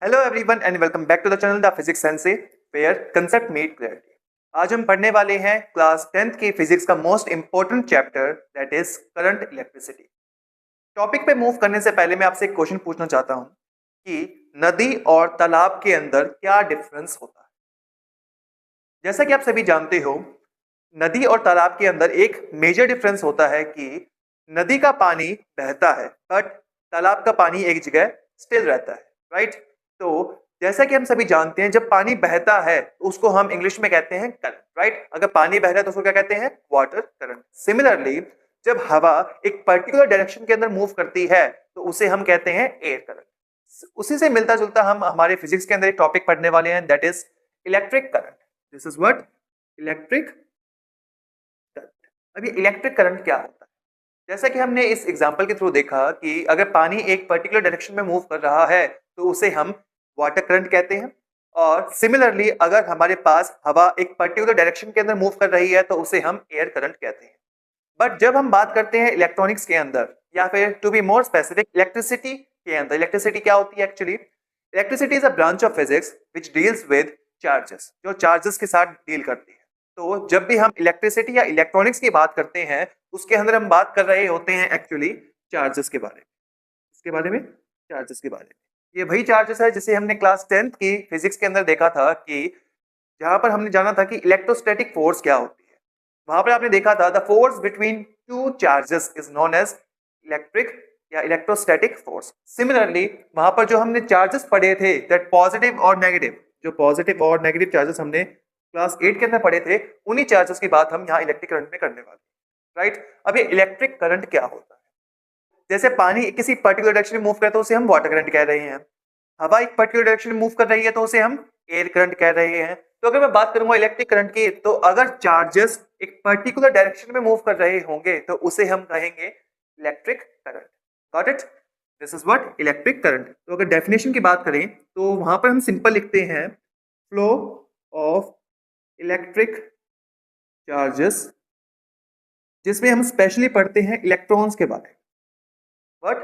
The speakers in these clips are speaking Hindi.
Hello everyone and welcome back to the channel the physics sensei where concept meet clarity. आज हम पढ़ने वाले हैं क्लास 10th की फिजिक्स का most important chapter that is current electricity. Topic पे मूव करने से पहले मैं आपसे एक क्वेश्चन पूछना चाहता हूं कि नदी और तालाब के अंदर क्या डिफरेंस होता है। जैसा कि आप सभी जानते हो, नदी और तालाब के अंदर एक मेजर डिफरेंस होता है कि नदी का पानी बहता है बट तालाब का पानी एक जगह स्टिल रहता है, राइट। तो जैसा कि हम सभी जानते हैं, जब पानी बहता है तो उसको हम इंग्लिश में कहते हैं करंट, राइट। अगर पानी बह रहा है तो उसको क्या कहते हैं? Water current. सिमिलरली जब हवा एक पर्टिकुलर डायरेक्शन के अंदर मूव करती है तो उसे हम कहते हैं एयर करंट। उसी से मिलता जुलता हम हमारे फिजिक्स के अंदर एक टॉपिक पढ़ने वाले हैं that is electric current. This is what? Electric current. अब ये इलेक्ट्रिक करंट क्या होता है? जैसा कि हमने इस एग्जांपल के थ्रू देखा कि अगर पानी एक पर्टिकुलर डायरेक्शन में मूव कर रहा है तो उसे हम वाटर करंट कहते हैं, और सिमिलरली अगर हमारे पास हवा एक पर्टिकुलर डायरेक्शन के अंदर मूव कर रही है तो उसे हम एयर करंट कहते हैं। बट जब हम बात करते हैं इलेक्ट्रॉनिक्स के अंदर, या फिर to be more specific electricity के अंदर, इलेक्ट्रिसिटी क्या होती है actually? Electricity is a branch of physics which deals with charges, जो चार्जेस के साथ डील करती है। तो जब भी हम इलेक्ट्रिसिटी या इलेक्ट्रॉनिक्स की बात करते हैं उसके अंदर हम बात कर रहे होते हैं एक्चुअली चार्जेस के बारे में। इसके बारे में, चार्जेस के बारे में। ये वही चार्जेस है जिसे हमने क्लास 10th की फिजिक्स के अंदर देखा था कि जहां पर हमने जाना था कि इलेक्ट्रोस्टैटिक फोर्स क्या होती है। वहां पर आपने देखा था the force between two charges is known as electric या इलेक्ट्रोस्टैटिक फोर्स। सिमिलरली वहां पर जो हमने चार्जेस पढ़े थे दैट पॉजिटिव और नेगेटिव, जो पॉजिटिव और नेगेटिव चार्जेस हमने क्लास 8 के अंदर पढ़े थे, उन्हीं चार्जेस की बात हम यहाँ इलेक्ट्रिक करंट में करने वाले, राइट। अब ये इलेक्ट्रिक करंट क्या होता है? जैसे पानी किसी पर्टिकुलर डायरेक्शन में मूव करता है तो उसे हम वाटर करंट कह रहे हैं। हवा एक पर्टिकुलर डायरेक्शन में मूव कर रही है तो उसे हम एयर करंट कह रहे हैं। तो अगर मैं बात करूंगा इलेक्ट्रिक करंट की, तो अगर चार्जेस एक पर्टिकुलर डायरेक्शन में मूव कर रहे होंगे तो उसे हम कहेंगे electric current. Got it? This is what? Electric current. तो अगर डेफिनेशन की बात करें तो वहां पर हम सिंपल लिखते हैं फ्लो ऑफ इलेक्ट्रिक चार्जेस, जिसमें हम स्पेशली पढ़ते हैं इलेक्ट्रॉन्स के बारे में। बट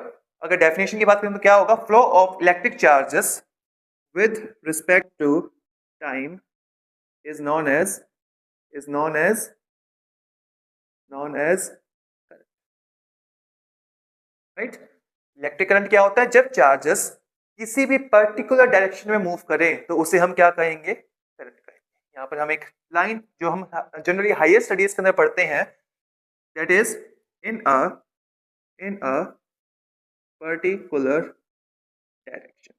अगर डेफिनेशन की बात करें तो क्या होगा? Flow of electric charges with respect to time is known as current, right। Electric current क्या होता है? जब चार्जेस किसी भी पर्टिकुलर डायरेक्शन में मूव करें तो उसे हम क्या कहेंगे? करंट कहेंगे। यहाँ पर हम एक लाइन जो हम जनरली हायर स्टडीज के अंदर पढ़ते हैं that is in a particular direction,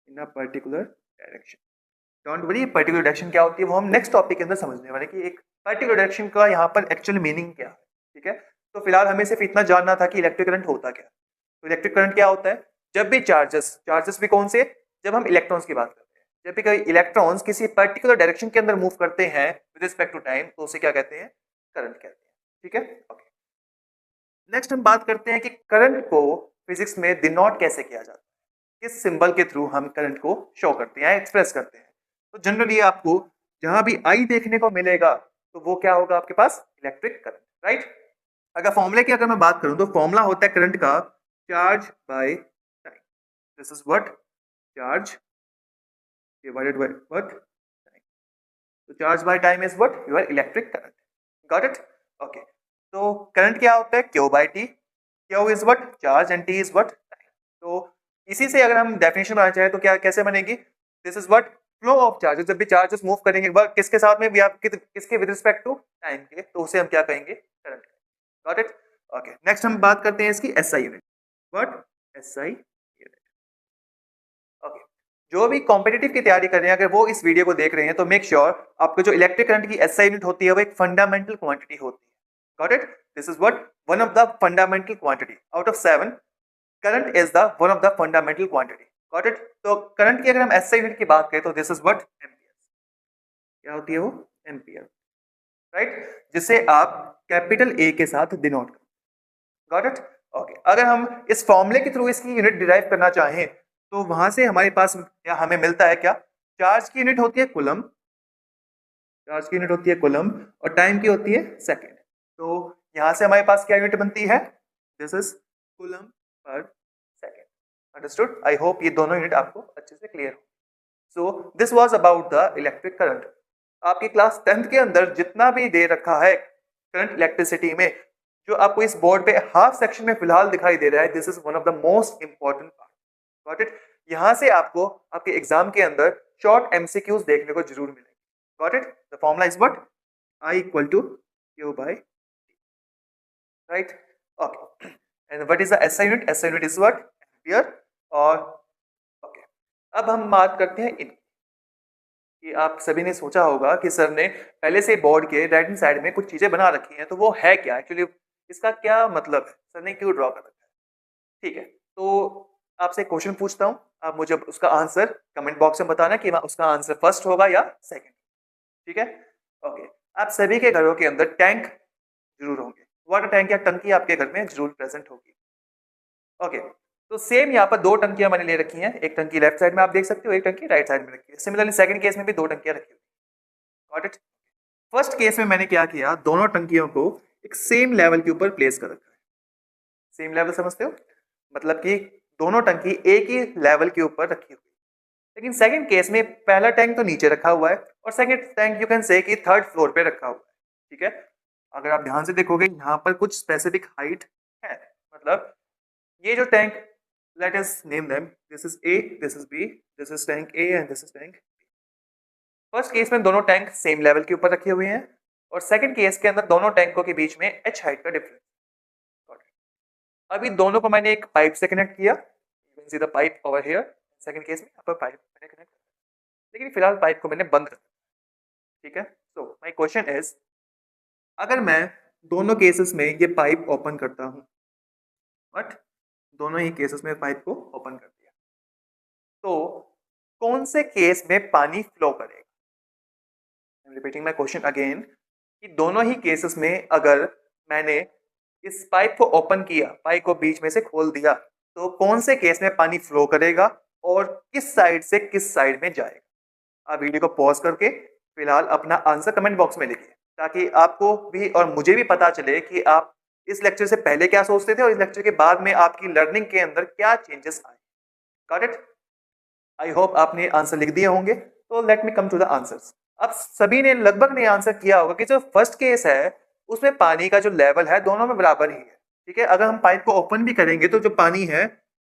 in a particular direction. Don't worry, particular direction क्या होती है वो हम नेक्स्ट टॉपिक के अंदर समझने वाले कि एक पर्टिकुलर डायरेक्शन का यहाँ पर एक्चुअल मीनिंग क्या है, ठीक है। तो फिलहाल हमें सिर्फ इतना जानना था कि इलेक्ट्रिक करंट होता क्या है। तो इलेक्ट्रिक करंट क्या होता है? जब भी चार्जेस भी कौन से? जब हम इलेक्ट्रॉन्स की बात करते हैं, जब भी कोई इलेक्ट्रॉन्स किसी पर्टिकुलर डायरेक्शन के अंदर मूव करते हैं विद रिस्पेक्ट टू टाइम तो उसे क्या कहते हैं? करंट कहते हैं, ठीक है। ओके, नेक्स्ट हम बात करते हैं कि करंट को फिजिक्स में डिनोट कैसे किया जाता है, किस सिंबल के थ्रू हम करंट को शो करते हैं, एक्सप्रेस करते हैं। तो जनरली आपको जहां भी आई देखने को मिलेगा तो वो क्या होगा आपके पास? Electric current, right. अगर फॉर्मूले की अगर मैं बात करूं तो फॉर्मूला होता है करंट का charge by time. This is what? Charge divided by what? Time. तो charge by time is what? Your electric current. Got it? Okay, तो करंट क्या होता है? Q by T. Q is what? Charge and T is what? Time. तो इसी से अगर हम डेफिनेशन बनाना चाहें तो क्या कैसे बनेगी? This is what? Flow of charges. जब भी चार्जेस मूव करेंगे किसके साथ में? किसके विद रिस्पेक्ट टू टाइम के, तो उसे हम क्या कहेंगे? Current. Got it? Okay, next हम बात करते हैं इसकी SI unit. What? SI unit. Okay, जो भी कॉम्पिटिटिव की तैयारी कर रहे हैं अगर वो इस वीडियो को देख रहे हैं तो मेक श्योर आपको जो इलेक्ट्रिक करंट की एसआई यूनिट होती है वो एक फंडामेंटल क्वांटिटी होती है। Got it? This is what? One of the fundamental quantity out of 7। Current is the one of the fundamental quantity. Got it? तो करंट की अगर हम एसआई यूनिट की बात करें तो दिस इज व्हाट? एम्पियर। क्या होती है वो? एम्पियर, राइट, जिसे आप कैपिटल ए के साथ डिनोट करो। Got it? ओके, अगर हम इस फॉर्मूले के थ्रू इसकी यूनिट डिराइव करना चाहें तो वहां से हमारे पास या हमें मिलता है क्या? चार्ज की यूनिट होती है कूलम, चार्ज की यूनिट होती है कूलम, और टाइम की होती है सेकंड। तो यहां से हमारे पास क्या यूनिट बनती है? This is coulomb per second. Understood? I hope ये दोनों यूनिट आपको अच्छे से क्लियर हो। So this was about the electric current. आपकी क्लास 10th के अंदर जितना भी दे रखा है करंट इलेक्ट्रिसिटी में, जो आपको इस बोर्ड पे हाफ सेक्शन में फिलहाल दिखाई दे रहा है, this is one of the most important part. Got it? यहां से आपको आपके एग्जाम के अंदर शॉर्ट एमसीक्यूज देखने को जरूर मिलेंगे। Got it? The formula is what? I equal to Q by T, right? Okay. And what is the SI unit? SI unit is what? Ampere और okay. अब हम बात करते हैं इन कि आप सभी ने सोचा होगा कि सर ने पहले से बोर्ड के राइट हैंड साइड में कुछ चीजें बना रखी हैं, तो वो है क्या एक्चुअली, इसका क्या मतलब है, सर ने क्यों ड्रॉ कर रखा है? ठीक है, तो आपसे क्वेश्चन पूछता हूँ, आप मुझे उसका आंसर कमेंट बॉक्स में बताना कि उसका आंसर फर्स्ट होगा या सेकंड। ठीक है? ओके। आप सभी के घरों के अंदर टैंक जरूर होंगे, वाटर टैंक या टंकी आपके घर में जरूर प्रेजेंट होगी। ओके, तो सेम यहाँ पर दो टंकियां मैंने ले रखी हैं, एक टंकी लेफ्ट साइड में आप देख सकते हो, एक टंकी राइट साइड में रखी है। सिमिलरली सेकंड केस में भी दो टंकियां रखी हुई। Got it? फर्स्ट केस में मैंने क्या किया, दोनों टंकियों को एक सेम लेवल के ऊपर प्लेस कर रखा है। सेम लेवल समझते हो? मतलब कि दोनों टंकी एक ही लेवल के ऊपर रखी हुई। लेकिन सेकंड केस में पहला टैंक तो नीचे रखा हुआ है और सेकंड टैंक यू कैन से कि थर्ड फ्लोर पे रखा हुआ है। ठीक है? अगर आप ध्यान से देखोगे यहाँ पर कुछ स्पेसिफिक हाइट है, मतलब ये जो tank, let us name them, this is A, this is B, this is tank A and this is tank B. First case में दोनों टैंक सेम लेवल के ऊपर रखे हुए हैं और सेकंड केस के अंदर दोनों टैंकों के बीच में h हाइट का डिफरेंस। अभी दोनों को मैंने एक पाइप से कनेक्ट किया, you can see the pipe over here. Second case में यहाँ पर पाइप मैंने कनेक्ट किया, लेकिन फिलहाल पाइप को मैंने बंद कर दिया। ठीक है? सो माय क्वेश्चन इज, अगर मैं दोनों केसेस में ये पाइप ओपन करता हूं, बट दोनों ही केसेस में पाइप को ओपन कर दिया, तो कौन से केस में पानी फ्लो करेगा? I am repeating my question again, कि दोनों ही केसेस में अगर मैंने इस पाइप को ओपन किया, पाइप को बीच में से खोल दिया, तो कौन से केस में पानी फ्लो करेगा और किस साइड से किस साइड में जाएगा? आप वीडियो को पॉज करके फिलहाल अपना आंसर कमेंट बॉक्स में लिखिए, ताकि आपको भी और मुझे भी पता चले कि आप इस लेक्चर से पहले क्या सोचते थे और इस लेक्चर के बाद में आपकी लर्निंग के अंदर क्या चेंजेस आए। Got it? आई होप आपने आंसर लिख दिए होंगे। तो let me come to the answers. अब सभी ने लगभग ने आंसर किया होगा कि जो फर्स्ट केस है उसमें पानी का जो लेवल है दोनों में बराबर ही है। ठीक है? अगर हम पाइप को ओपन भी करेंगे तो जो पानी है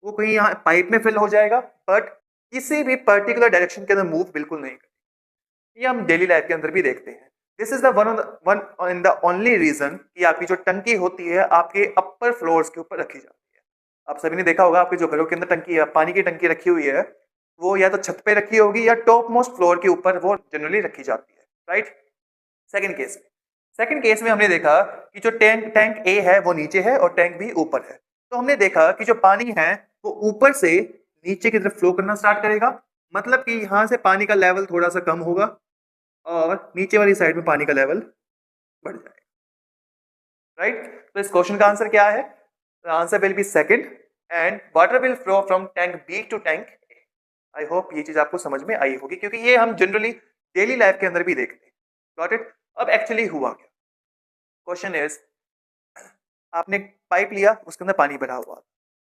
वो कहीं यहाँ पाइप में फिल हो जाएगा, बट किसी भी पर्टिकुलर डायरेक्शन के अंदर मूव बिल्कुल नहीं करेगा। ये हम डेली लाइफ के अंदर भी देखते हैं। This is the one and the only reason कि आपकी जो टंकी होती है आपके अपर फ्लोर्स के ऊपर रखी जाती है। आप सभी ने देखा होगा आपके जो घरों के अंदर टंकी है, पानी की टंकी रखी हुई है, वो या तो छत पे रखी होगी या टॉप मोस्ट फ्लोर के ऊपर वो जनरली रखी जाती है। राइट? सेकंड केस में हमने देखा कि जो टैंक ए है वो नीचे है और टैंक बी ऊपर है। तो हमने देखा कि जो पानी है वो ऊपर से नीचे की तरफ फ्लो करना स्टार्ट करेगा, मतलब कि यहाँ से पानी का लेवल थोड़ा सा कम होगा और नीचे वाली साइड में पानी का लेवल बढ़ जाएगा। राइट? तो इस क्वेश्चन का आंसर क्या है? Answer will be second, and water will flow from tank B to tank A. I hope ये चीज आपको समझ में आई होगी, क्योंकि ये हम जनरली डेली लाइफ के अंदर भी देखते हैं। Got it? अब एक्चुअली हुआ क्या? क्वेश्चन इज, आपने पाइप लिया, उसके अंदर पानी भरा हुआ,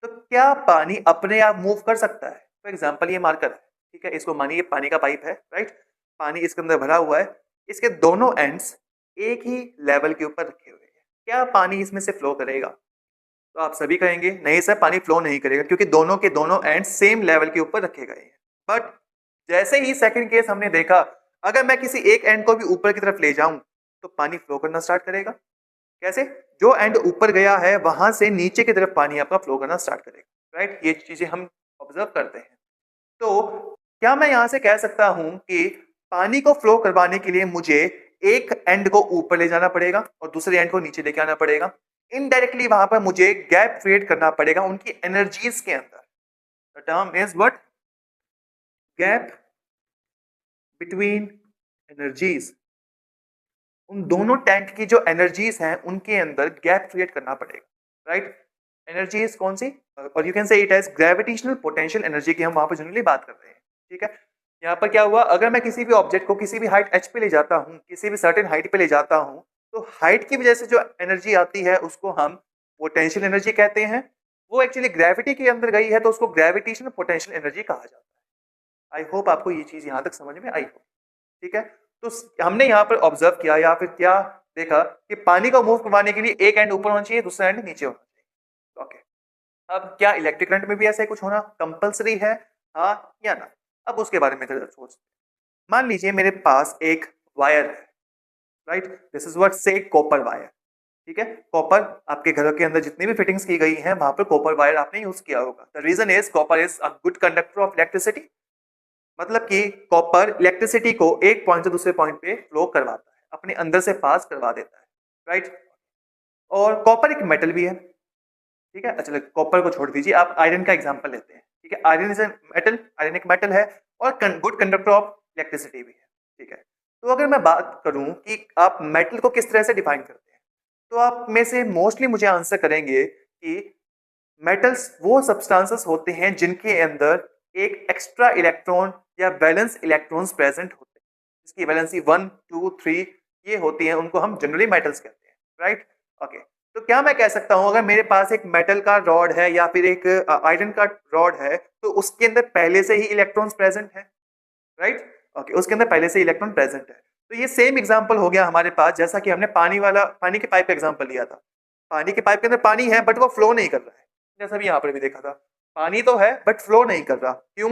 तो क्या पानी अपने आप मूव कर सकता है? फॉर एग्जाम्पल ये मार्कर है, ठीक है, इसको मानिए पानी का पाइप है, राइट? पानी इसके अंदर भरा हुआ है, इसके दोनों एंड्स एक ही लेवल के ऊपर रखे हुए हैं, क्या पानी इसमें से फ्लो करेगा? तो आप सभी कहेंगे नहीं सर, पानी फ्लो नहीं करेगा, क्योंकि दोनों के दोनों एंड्स सेम लेवल के ऊपर रखे गए हैं। बट जैसे ही सेकंड केस हमने देखा, अगर मैं किसी एक एंड को भी ऊपर की तरफ ले जाऊं तो पानी फ्लो करना स्टार्ट करेगा। कैसे? जो एंड ऊपर गया है वहां से नीचे की तरफ पानी आपका फ्लो करना स्टार्ट करेगा। राइट? ये चीजें हम ऑब्जर्व करते हैं। तो क्या मैं यहां से कह सकता हूं कि पानी को फ्लो करवाने के लिए मुझे एक एंड को ऊपर ले जाना पड़ेगा और दूसरे एंड को नीचे लेके आना पड़ेगा? इनडायरेक्टली वहां पर मुझे गैप क्रिएट करना पड़ेगा उनकी एनर्जीज के अंदर। The term is what? Gap between energies. उन दोनों टैंक की जो एनर्जीज हैं उनके अंदर गैप क्रिएट करना पड़ेगा। राइट? एनर्जीज कौन सी? और you can say it as gravitational potential energy की हम वहां पर जनरली बात कर रहे हैं। ठीक है? यहाँ पर क्या हुआ, अगर मैं किसी भी ऑब्जेक्ट को किसी भी हाइट h पे ले जाता हूँ, किसी भी सर्टेन हाइट पे ले जाता हूँ, तो हाइट की वजह से जो एनर्जी आती है उसको हम पोटेंशियल एनर्जी कहते हैं। वो एक्चुअली ग्रेविटी के अंदर गई है तो उसको ग्रेविटेशनल पोटेंशियल एनर्जी कहा जाता है। आई होप आपको ये चीज यहाँ तक समझ में आई हो। ठीक है, तो हमने यहाँ पर ऑब्जर्व किया या फिर क्या देखा कि पानी को मूव करवाने के लिए एक एंड ऊपर होना चाहिए, दूसरा एंड नीचे होना चाहिए। ओके, अब क्या इलेक्ट्रिक करंट में भी ऐसा ही कुछ होना कंपलसरी है, हाँ या ना? अब उसके बारे में जरा सोचते हैं। मान लीजिए मेरे पास एक वायर है, राइट, दिस इज व्हाट से कॉपर वायर। ठीक है, कॉपर आपके घरों के अंदर जितनी भी फिटिंग्स की गई हैं वहां पर कॉपर वायर आपने यूज किया होगा। The reason is copper is a good conductor of electricity, मतलब कि कॉपर इलेक्ट्रिसिटी को एक पॉइंट से दूसरे पॉइंट पे फ्लो करवाता है, अपने अंदर से पास करवा देता है, राइट। और कॉपर एक मेटल भी है। ठीक है, अच्छा कॉपर को छोड़ दीजिए, आप आयरन का एग्जांपल लेते हैं। ठीक है, iron is a metal, iron एक मेटल है और गुड कंडक्टर ऑफ इलेक्ट्रिसिटी भी है। ठीक है, तो अगर मैं बात करूं कि आप मेटल को किस तरह से डिफाइन करते हैं, तो आप में से मोस्टली मुझे आंसर करेंगे कि मेटल्स वो सब्सटेंसेस होते हैं जिनके अंदर एक एक्स्ट्रा इलेक्ट्रॉन या वैलेंस इलेक्ट्रॉन्स प्रेजेंट होते हैं, जिसकी वैलेंसी 1 2 3 ये होती है, उनको हम जनरली मेटल्स कहते हैं, राइट। ओके, तो क्या मैं कह सकता हूं अगर मेरे पास एक मेटल का रॉड है या फिर एक आयरन का रॉड है तो उसके अंदर पहले से ही इलेक्ट्रॉन्स प्रेजेंट है, राइट। ओके, उसके अंदर पहले से इलेक्ट्रॉन प्रेजेंट है। तो ये सेम एग्जांपल हो गया हमारे पास, जैसा कि हमने पानी के पाइप का एग्जांपल लिया था। पानी के पाइप के अंदर पानी है बट वो फ्लो नहीं कर रहा है, जैसा भी यहाँ पर भी देखा था, पानी तो है बट फ्लो नहीं कर रहा, क्यों?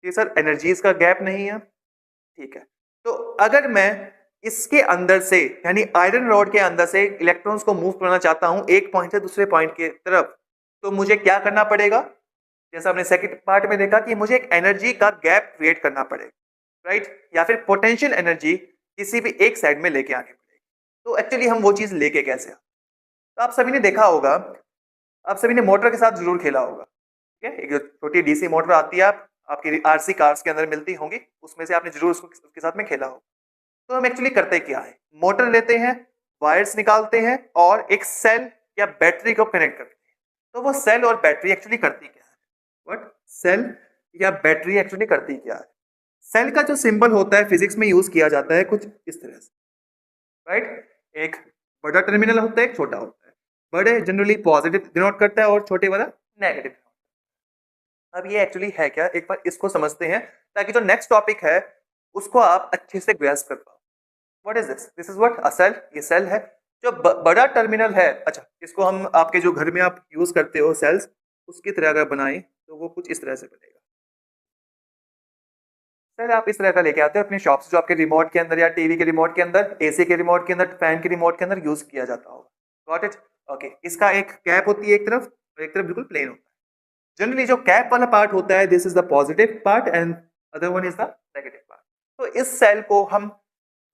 ये सर एनर्जीज का गैप नहीं है। ठीक है, तो अगर मैं इसके अंदर से यानी आयरन रॉड के अंदर से इलेक्ट्रॉन्स को मूव करना चाहता हूं एक पॉइंट से दूसरे पॉइंट की तरफ, तो मुझे क्या करना पड़ेगा? जैसा हमने सेकंड पार्ट में देखा कि मुझे एक एनर्जी का गैप क्रिएट करना पड़ेगा, राइट, या फिर पोटेंशियल एनर्जी किसी भी एक साइड में लेके आनी पड़ेगी। तो एक्चुअली हम वो चीज लेके कैसे आते? तो आप सभी ने देखा होगा, आप सभी ने मोटर के साथ जरूर खेला होगा। ठीक है, एक छोटी डीसी मोटर आती है, आपकी आरसी कार्स के अंदर मिलती होंगी, उसमें से आपने जरूर उसके साथ में खेला होगा। तो हम एक्चुअली करते क्या है, मोटर लेते हैं, वायर्स निकालते हैं और एक सेल या बैटरी को कनेक्ट करते हैं। तो वो सेल और बैटरी एक्चुअली करती क्या है? व्हाट सेल या बैटरी एक्चुअली करती क्या है? सेल का जो सिंबल होता है फिजिक्स में यूज किया जाता है कुछ इस तरह से, राइट। एक बड़ा टर्मिनल होता है, एक छोटा होता है। बड़े जनरली पॉजिटिव डिनोट करता है और छोटे वाला नेगेटिव। अब ये एक्चुअली है क्या, एक बार इसको समझते हैं ताकि जो नेक्स्ट टॉपिक है उसको आप अच्छे से ग्रैस्प कर पाओ। What is this? This is what a cell. ये सेल है। जो बड़ा टर्मिनल है, अच्छा इसको हम आपके जो घर में आप यूज करते हो सेल्स, उसकी तरह अगर बनाए तो वो कुछ इस तरह से बनेगा। सर आप इस तरह का लेके आते हो अपनी शॉप से, जो आपके रिमोट के अंदर या टीवी के रिमोट के अंदर, एसी के रिमोट के अंदर, फैन के रिमोट के अंदर यूज किया जाता होगा। Got it? ओके, इसका एक कैप होती है एक तरफ और एक तरफ बिल्कुल प्लेन होता है। जनरली जो कैप वाला पार्ट होता है, this is the positive part and other one is the negative part. तो इस सेल को हम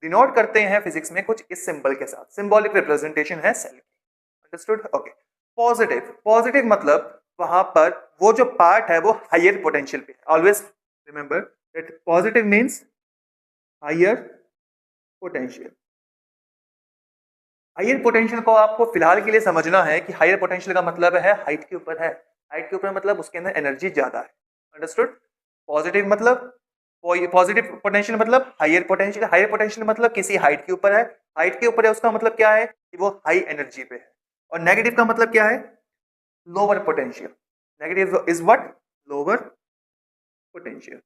डिनोट करते हैं फिजिक्स में कुछ इस सिंबल के साथ। सिंबॉलिक रिप्रेजेंटेशन है सेल की। अंडरस्टूड? ओके। पॉजिटिव, पॉजिटिव मतलब वहां पर वो जो पार्ट है वो हायर पोटेंशियल पे है। Always remember that positive means higher potential. Higher potential को आपको फिलहाल के लिए समझना है कि हायर पोटेंशियल का मतलब है हाइट के ऊपर है। हाइट के ऊपर मतलब उसके अंदर एनर्जी ज्यादा है। अंडरस्टूड? पॉजिटिव मतलब पॉजिटिव पोटेंशियल मतलब हायर पोटेंशियल। हायर पोटेंशियल मतलब किसी हाइट के ऊपर है। हाइट के ऊपर है उसका मतलब क्या है कि वो हाई एनर्जी पे है। और नेगेटिव का मतलब क्या है? Lower potential. Negative is what? Lower potential.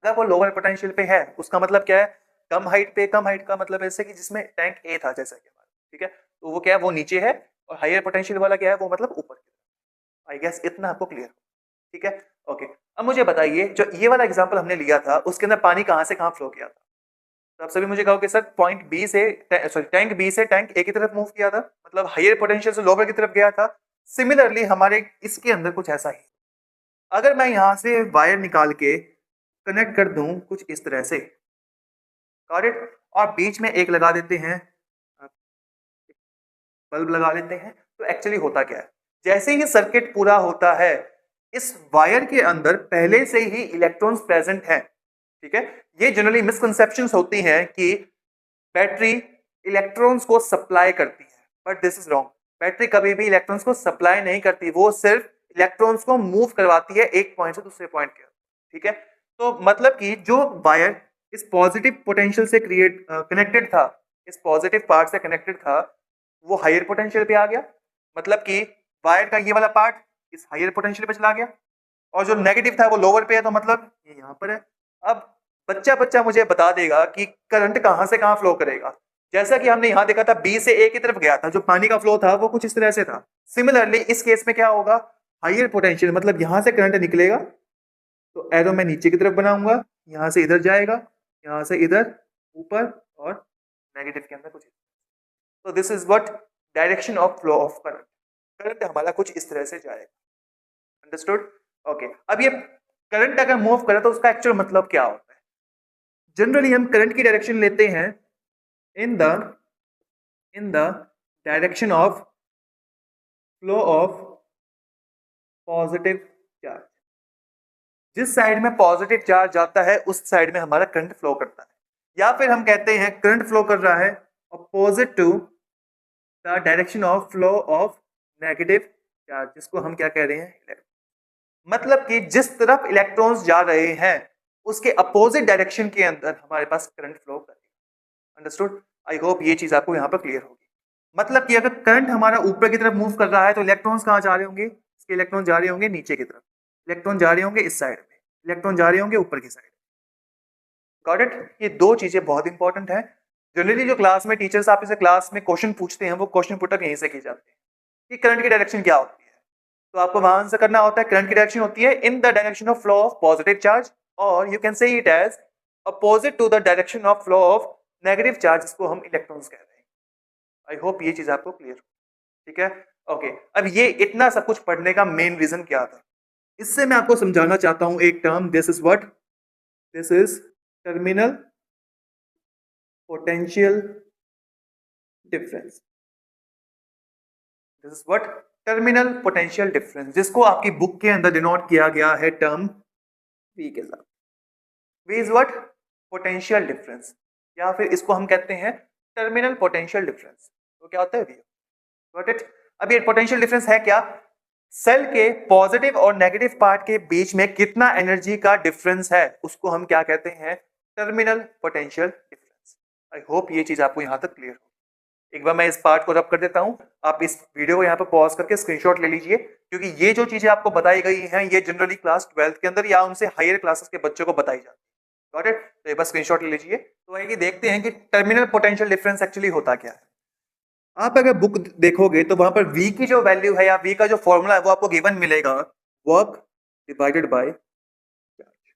अगर वो लोअर पोटेंशियल पे है उसका मतलब क्या है? कम हाइट पे। कम हाइट का मतलब ऐसे कि जिसमें टैंक ए था जैसा कि हमारा, ठीक है, तो वो क्या है, वो नीचे है। और हायर पोटेंशियल वाला क्या है, वो मतलब ऊपर की तरफ। आई गेस इतना आपको क्लियर हो, ठीक है। ओके, अब मुझे बताइए जो ये वाला एग्जांपल हमने लिया था उसके अंदर पानी कहां से कहां फ्लो किया था? तो आप सभी मुझे कहोगे सर पॉइंट बी से सॉरी टैंक बी से टैंक ए की तरफ मूव किया था, मतलब हायर पोटेंशियल से लोअर की तरफ गया था। सिमिलरली हमारे इसके अंदर कुछ ऐसा ही। अगर मैं यहां से वायर निकाल के कनेक्ट कर दूं कुछ इस तरह से, गॉट इट, और बीच में एक लगा देते हैं, बल्ब लगा लेते हैं, तो एक्चुअली होता क्या है, जैसे ही सर्किट पूरा होता है इस वायर के अंदर पहले से ही इलेक्ट्रॉन्स प्रेजेंट हैं। ठीक है, ये जनरली मिसकंसेप्शंस होती हैं कि बैटरी इलेक्ट्रॉन्स को सप्लाई करती है, but this is wrong. Battery कभी भी इलेक्ट्रॉन्स को सप्लाई नहीं करती, वो सिर्फ इलेक्ट्रॉन्स को मूव करवाती है एक पॉइंट से दूसरे पॉइंट के। ठीक है, तो मतलब कि जो वायर इस पॉजिटिव पोटेंशियल से कनेक्टेड था, इस पॉजिटिव पार्ट से कनेक्टेड था, वो हायर पोटेंशियल पे आ गया। मतलब कि वायर का ये वाला पार्ट इस हायर पोटेंशियल पे चला गया और जो नेगेटिव था वो लोअर पे है, तो मतलब ये यहाँ पर है। अब बच्चा बच्चा मुझे बता देगा कि करंट कहाँ से कहाँ फ्लो करेगा। जैसा कि हमने यहाँ देखा था बी से ए की तरफ गया था, जो पानी का फ्लो था वो कुछ इस तरह से था। सिमिलरली इस केस में क्या होगा, हायर पोटेंशियल मतलब यहाँ से करंट निकलेगा तो एरो मैं नीचे की तरफ बनाऊंगा, यहाँ से इधर जाएगा, यहाँ से इधर ऊपर और नेगेटिव के अंदर कुछ। तो this is what direction of flow of current. Current हमारा कुछ इस तरह से जाएगा। अंडरस्टूड? ओके। अब ये करंट अगर मूव करे तो उसका एक्चुअल मतलब क्या होता है? जनरली हम करंट की डायरेक्शन लेते हैं इन the direction of flow of positive charge. जिस साइड में पॉजिटिव चार्ज जाता है उस साइड में हमारा करंट फ्लो करता है, या फिर हम कहते हैं करंट फ्लो कर रहा है opposite to the direction of flow of negative charge, जिसको हम क्या कह रहे हैं, मतलब कि जिस तरफ इलेक्ट्रॉन्स जा रहे हैं उसके अपोजिट डायरेक्शन के अंदर हमारे पास करंट फ्लो करेगा। अंडरस्टूड? आई होप ये चीज आपको यहाँ पर क्लियर होगी। मतलब कि अगर करंट हमारा ऊपर की तरफ मूव कर रहा है तो इलेक्ट्रॉन्स कहाँ जा रहे होंगे, इसके इलेक्ट्रॉन जा रहे होंगे नीचे की तरफ, इलेक्ट्रॉन जा रहे होंगे इस साइड में, इलेक्ट्रॉन जा रहे होंगे ऊपर की साइड। Got it? ये दो चीजें बहुत इंपॉर्टेंट है। जनरली जो क्लास में टीचर्स आप इसे क्लास में क्वेश्चन पूछते हैं वो क्वेश्चन पुटअप यहीं से किए जाते हैं कि करंट की डायरेक्शन क्या होती है। तो आपको वहां आंसर करना होता है करंट की डायरेक्शन होती है in the direction of flow of positive charge, और you can say it as opposite to the direction of flow of negative charge, जिसको हम इलेक्ट्रॉन्स कहते हैं। आई होप ये चीज आपको क्लियर हो। ठीक है? ओके। अब ये इतना सब कुछ पढ़ने का मेन रीजन क्या था, इससे मैं आपको समझाना चाहता हूं एक term, this is what, this is terminal potential difference. This is what, terminal potential difference, जिसको आपकी बुक के अंदर डिनोट किया गया है टर्म V के साथ। V is what, potential difference, या फिर इसको हम कहते हैं टर्मिनल पोटेंशियल डिफरेंस। तो क्या होता है V? Got it? अब ये पोटेंशियल डिफरेंस है क्या, सेल के पॉजिटिव और नेगेटिव पार्ट के बीच में कितना एनर्जी का डिफरेंस है उसको हम क्या कहते हैं, टर्मिनल पोटेंशियल डिफरेंस। आई होप ये चीज आपको यहां तक क्लियर हो। एक बार मैं इस पार्ट को रब कर देता हूं, आप इस वीडियो को यहाँ पर पॉज करके स्क्रीनशॉट ले लीजिए, क्योंकि ये जो चीजें आपको बताई गई हैं ये जनरली क्लास 12th के अंदर या उनसे हायर क्लासेस के बच्चों को बताई जाती है। Got it? तो एक बार स्क्रीनशॉट ले लीजिए। तो आइए देखते हैं कि टर्मिनल पोटेंशियल डिफरेंस एक्चुअली होता क्या है। आप अगर बुक देखोगे तो वहां पर V की जो वैल्यू है या V का जो फॉर्मूला है वो आपको गिवन मिलेगा, वर्क डिवाइडेड बाय चार्ज।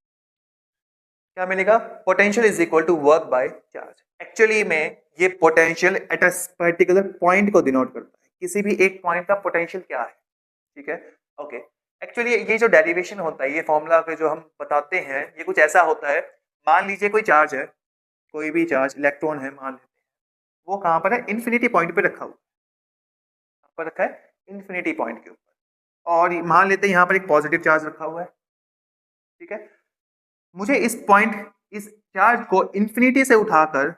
क्या मिलेगा? Potential is equal to work by charge. Actually में ये potential at a particular point को डिनोट करता है, किसी भी एक पॉइंट का पोटेंशियल क्या है। ठीक है? ओके। एक्चुअली ये जो डेरिवेशन होता है, ये फॉर्मूला के जो हम बताते हैं, ये कुछ ऐसा होता है, मान लीजिए कोई चार्ज है, कोई भी चार्ज इलेक्ट्रॉन है मान लेते हैं, वो कहाँ पर है, इन्फिनिटी पॉइंट पे रखा हुआ, कहाँ पर रखा है, इन्फिनिटी पॉइंट के ऊपर, और मान लेते हैं यहाँ पर एक पॉजिटिव चार्ज रखा हुआ है। ठीक है? मुझे इस पॉइंट, इस चार्ज को इन्फिनिटी से उठाकर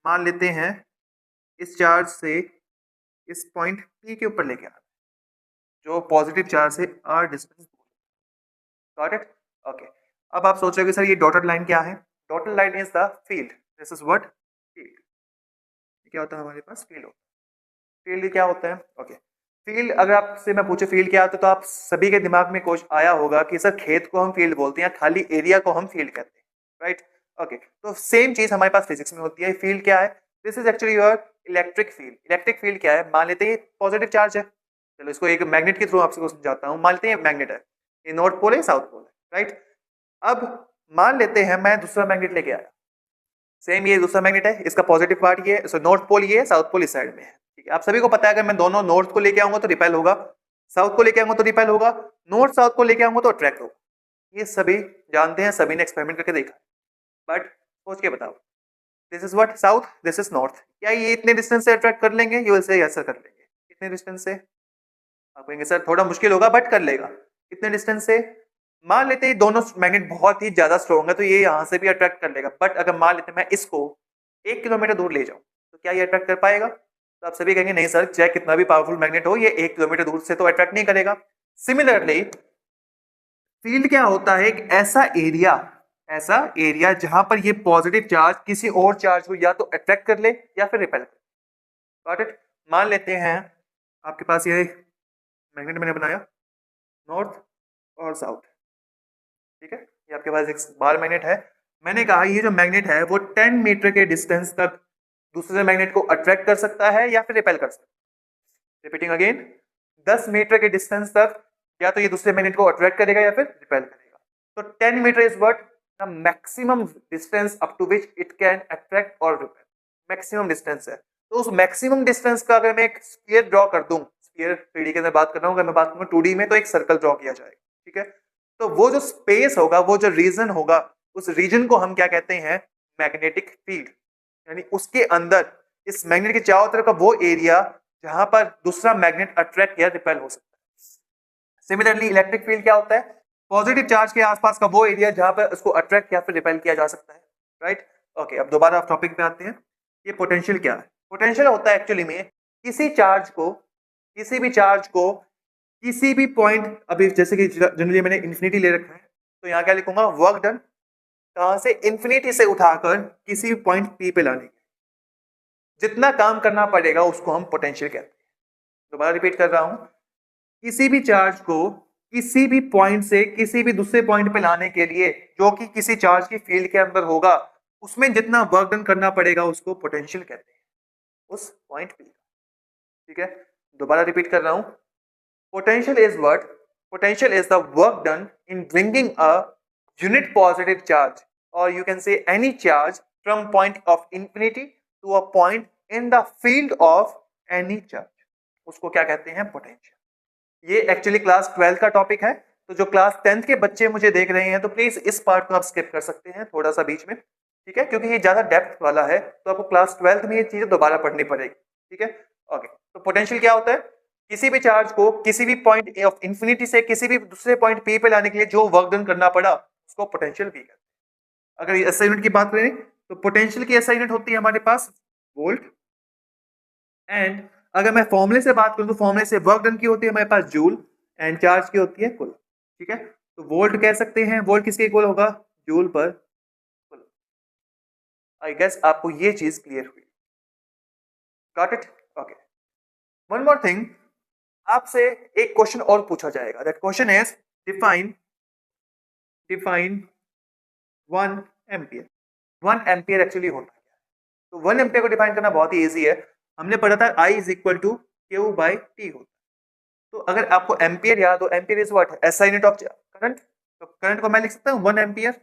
मान लेते हैं इस चार्ज से इस पॉइंट P के ऊपर लेके आना, जो पॉजिटिव चार्ज से r distance. Got it? Okay. अब आप सोचोगे सर ये डॉटेड लाइन क्या है? Dotted line is the field. This is what, field. क्या होता है हमारे पास, फील्ड होता है। फील्ड क्या होता है? ओके। फील्ड अगर आपसे मैं पूछे फील्ड क्या होता है तो आप सभी के दिमाग में कुछ आया होगा कि सर खेत को हम फील्ड बोलते हैं, खाली एरिया को हम फील्ड कहते हैं, राइट? ओके। तो सेम चीज हमारे पास फिजिक्स में होती है। फील्ड क्या है? This is actually your electric field. Electric field क्या है? मान लेते हैं पॉजिटिव चार्ज है, चलो इसको एक मैग्नेट के थ्रू आपसे समझाता हूँ। मान लेते हैं मैग्नेट है, ये नॉर्थ पोल है साउथ पोल है, राइट? अब मान लेते हैं मैं दूसरा मैग्नेट लेके आया, सेम ये दूसरा मैग्नेट है, इसका पॉजिटिव पार्ट ये, सो नॉर्थ पोल ये है, साउथ पोल इस साइड में है। ठीक है? आप सभी को पता है अगर मैं दोनों नॉर्थ को लेके आऊंगा तो रिपेल होगा, साउथ को लेके आऊंगा तो रिपेल होगा, नॉर्थ साउथ को लेके आऊंगा तो अट्रैक्ट होगा। ये सभी जानते हैं, सभी ने एक्सपेरिमेंट करके देखा। बट सोच के बताओ, this is what, south, this is north, क्या ये इतने डिस्टेंस से अट्रैक्ट कर लेंगे? You will say yes sir कर लेंगे। कितने डिस्टेंस से? आप कहेंगे सर थोड़ा मुश्किल होगा, बट कर लेगा। कितने डिस्टेंस से? मान लेते हैं दोनों मैग्नेट बहुत ही ज्यादा स्ट्रॉन्ग है तो ये यहाँ से भी अट्रैक्ट कर लेगा, बट अगर मान लेते हैं मैं इसको 1 किलोमीटर दूर ले जाऊं तो क्या ये अट्रैक्ट कर पाएगा? तो आप सभी कहेंगे नहीं सर, चाहे कितना भी पावरफुल मैग्नेट हो ये 1 किलोमीटर दूर से तो अट्रैक्ट नहीं करेगा। सिमिलरली फील्ड क्या होता है? एक ऐसा एरिया जहां पर ये पॉजिटिव चार्ज किसी और चार्ज को या तो अट्रैक्ट कर ले या फिर रिपेल कर ले। Got it? मान लेते हैं आपके पास ये मैग्नेट मैंने बनाया नॉर्थ और साउथ, ठीक है। ये आपके पास एक बार मैग्नेट है। मैंने कहा ये जो मैग्नेट है वो 10 मीटर के डिस्टेंस तक दूसरे मैग्नेट को अट्रैक्ट कर सकता है या फिर रिपेल कर सकता है। रिपीटिंग अगेन, 10 मीटर के डिस्टेंस तक या तो ये दूसरे मैग्नेट को अट्रैक्ट करेगा या फिर रिपेल करेगा। तो 10 metre is what the maximum distance up to which it can attract और रिपेल। मैक्सिमम डिस्टेंस है। तो उस मैक्सिमम डिस्टेंस का अगर मैं एक स्फीयर ड्रॉ कर दूं, स्फीयर 3D के अंदर बात कर रहा हूं, अगर मैं बात करूं 2D में, तो एक सर्कल ड्रॉ किया जाएगा, ठीक है। तो वो जो स्पेस होगा, वो जो रीजन होगा, उस रीजन को हम क्या कहते हैं, मैग्नेटिक फील्ड। यानी उसके अंदर इस मैग्नेट के चारों तरफ का वो एरिया जहां पर दूसरा मैग्नेट अट्रैक्ट या रिपेल हो सकता है। सिमिलरली इलेक्ट्रिक फील्ड क्या होता है, पॉजिटिव चार्ज के आसपास का वो एरिया जहां पर उसको अट्रैक्ट या फिर रिपेल किया जा सकता है, राइट। ओके, अब दोबारा टॉपिक पे आते हैं। ये पोटेंशियल क्या है? पोटेंशियल होता है एक्चुअली में किसी भी चार्ज को किसी भी पॉइंट, अभी जैसे कि जनरली मैंने इन्फिनिटी ले रखा है, तो यहाँ क्या लिखूंगा, वर्क डन कहां से, इन्फिनिटी से उठाकर किसी भी पॉइंट पी पे लाने के जितना काम करना पड़ेगा उसको हम पोटेंशियल कहते हैं। दोबारा रिपीट कर रहा हूं, किसी भी चार्ज को किसी भी पॉइंट से किसी भी दूसरे पॉइंट पे लाने के लिए जो कि किसी चार्ज की फील्ड के अंदर होगा, उसमें जितना वर्क डन करना पड़ेगा उसको पोटेंशियल कहते हैं, उस पॉइंट पे, ठीक है। दोबारा रिपीट कर रहा हूं, potential is what, potential is the work done in bringing a unit positive charge और you can say any charge from point of infinity to a point in the field of any charge, उसको क्या कहते हैं, पोटेंशियल। ये एक्चुअली क्लास 12 का टॉपिक है, तो जो क्लास 10th के बच्चे मुझे देख रहे हैं तो प्लीज इस पार्ट को आप स्किप कर सकते हैं थोड़ा सा बीच में, ठीक है, क्योंकि ये ज्यादा डेप्थ वाला है, तो आपको क्लास 12th में ये चीजें दोबारा पढ़नी पड़ेगी, ठीक है। ओके, तो पोटेंशियल क्या होता है, किसी भी चार्ज को किसी भी पॉइंट ऑफ इंफिनिटी से किसी भी दूसरे पॉइंट पी पे लाने के लिए जो वर्क डन करना पड़ा उसको पोटेंशियल भी कहते हैं। अगर एसआई यूनिट की बात करें तो पोटेंशियल की एसआई यूनिट होती है हमारे पास वोल्ट, एंड अगर मैं फॉर्मूले से बात करूं तो फॉर्मूले से वर्क डन की होती है हमारे पास जूल, एंड चार्ज की होती है कूलम, ठीक है। तो वोल्ट कह सकते हैं, वोल्ट किसके इक्वल होगा, जूल पर कूलम। आई गेस आपको ये चीज क्लियर हुई, got it, okay. One more thing, आपसे एक क्वेश्चन और पूछा जाएगा, that question is define 1 ampere. 1 ampere actually होता है, तो 1 एम्पियर को डिफाइन करना बहुत ही इजी है। हमने पढ़ा था I is equal to Q by T होता है। तो अगर आपको एम्पियर याद हो, ampere is what, SI unit of current, तो करंट को मैं लिख सकता हूँ 1 ampere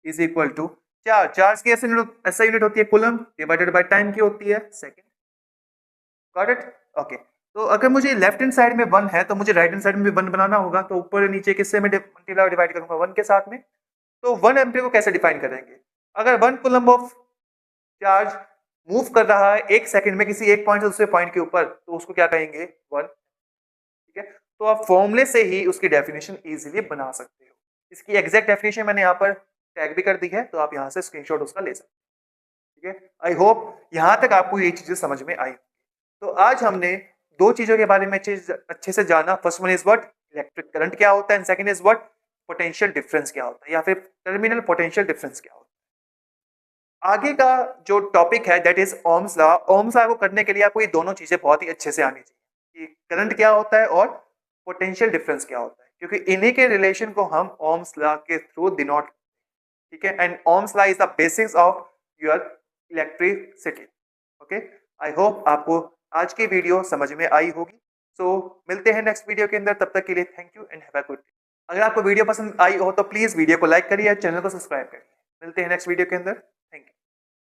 is equal to charge, charge की एसआई यूनिट होती है कूलम डिवाइडेड बाय टाइम की होती है सेकंड, गॉट इट, ओके। तो अगर मुझे लेफ्ट हैंड साइड में 1 है तो मुझे राइट हैंड साइड में भी 1 बनाना होगा, तो ऊपर नीचे किससे मैं मल्टीप्लाई डिवाइड करूंगा, 1 के साथ में। तो 1 एम्पियर को कैसे डिफाइन करेंगे, अगर 1 कूलम ऑफ चार्ज मूव कर रहा है 1 सेकंड में किसी एक पॉइंट से दूसरे पॉइंट के ऊपर, तो उसको क्या कहेंगे, 1, ठीक है। तो आप फॉर्मूले से ही उसकी डेफिनेशन इजीली बना सकते हो। इसकी एग्जैक्ट डेफिनेशन मैंने यहाँ पर टैग भी कर दी है, तो आप यहाँ से स्क्रीनशॉट उसका ले सकते हैं, ठीक है। आई होप यहाँ तक आपको ये चीजें समझ में आई। तो आज हमने दो चीजों के बारे में अच्छे से जाना। First one is what, electric current क्या होता है, and second is what, potential difference क्या होता है, या फिर टर्मिनल पोटेंशियल डिफरेंस क्या होता है। आगे का जो टॉपिक है that is Ohm's law. Ohm's law को करने के लिए आपको ये दोनों चीजें बहुत ही अच्छे से आनी चाहिए कि करंट क्या होता है और पोटेंशियल डिफरेंस क्या होता है, क्योंकि इन्हीं के रिलेशन को हम ओम्स लॉ के थ्रू डिनोट, ठीक है। And Ohm's law is the basics of your electricity, okay. I hope आपको आज की वीडियो समझ में आई होगी। सो मिलते हैं नेक्स्ट वीडियो के अंदर, तब तक के लिए thank you and have a good day. अगर आपको वीडियो पसंद आई हो तो प्लीज वीडियो को लाइक करिए, चैनल को सब्सक्राइब करिए। मिलते हैं नेक्स्ट वीडियो के अंदर।